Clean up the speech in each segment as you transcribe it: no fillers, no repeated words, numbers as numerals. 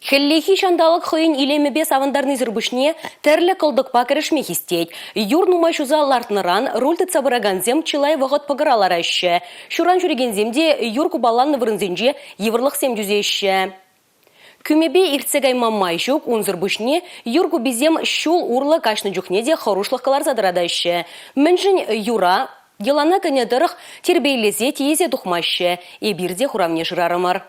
Хеллехи шандалық хойын илемебе савандарны зірбішне тәрлі қылдықпа кірішме хистейд. Юр нумай шуза лартныран рульты цабыраганзем чылай вағыт пағыралар әші. Шуран жүрегенземде юр кубаланны вырынзенже еврлық сем жүзеші. Күмебе ирцегай маммай жүк унзырбышне юргу безем шул урлы кашны жүхнеде хорушлық калар задырадайшы. Міншін юра, елана көнедірық тербейлезе тиезе тухмашы, ебірде хурамне жырарымар.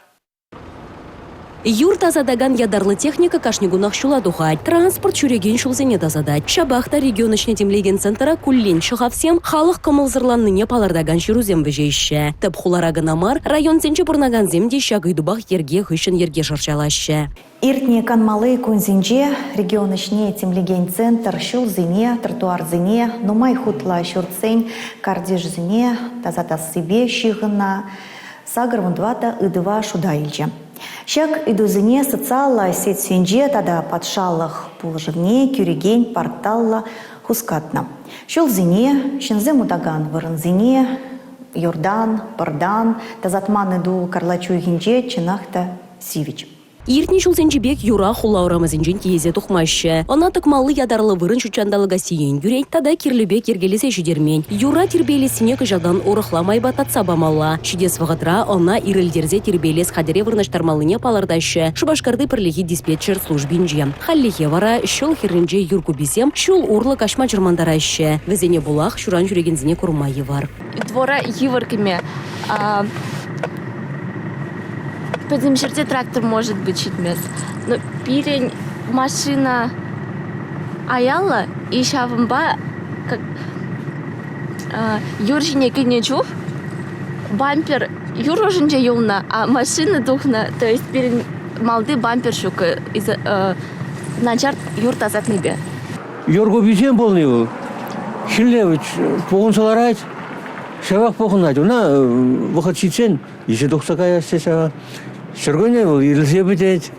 Юр тазадаган ядарлы техника кашнигунах шула тухай. Транспорт чуреген шулзене тазадать. Шабахта регионышне темлеген центра куллен шығавсем халық кымылзырланныне палардаган шырузем вежейші. Тып хуларагынамар район сенче бурнаган земде шагыдубах ерге хышын ерге шарчалашы. Иртне канмалы кунзинже регионышне темлеген центр шулзене, тротуарзене, нумай хутла шурцень, кардежзене, тазатас себе шигына, сагырвындвата ыдыва шудаильже. Шак идузыне социалла сеть сенже тада патшаллах пулжывне кюреген паркталла хускатна. Шулзине, шинзе мудаган вырынзине, юрдан, пырдан, тазатманы ду карлачу гинже чинахта сивич. Иртни шулзенжебек юра хулаурамызынжен тиезе тухмашы. Она тыкмалы ядарлы вырын шучандалыга сиен юрей, тада кирлебек ергелесе жүдермен. Юра тербелесіне кыжадан орықламай бататса бамалла. Шидес вағытра она ирілдерзе тербелес хадере вырнаштармалыне палардашы. Шубашкарды пірлігі диспетчер службинже. Халлихе вара шул херінже юрку бізем, шул урлы кашма жырмандарашы. Везене булах шуран жүрегензіне курмайы var. Двора еварками. По этим черте трактор может быть чуть мес. Но пирень машина аяла и шавамба как юржине кинечув бампер юрожинже юлна, а машина духна, то есть пирень малды бампер шука из начар юрта затнебе. Юргу бизем болневу. Хиллевич погонсаларайт. Шавах погонать. Она выход чечен, еще духсакая сеша. Шыргоне был, ирілсе бітет.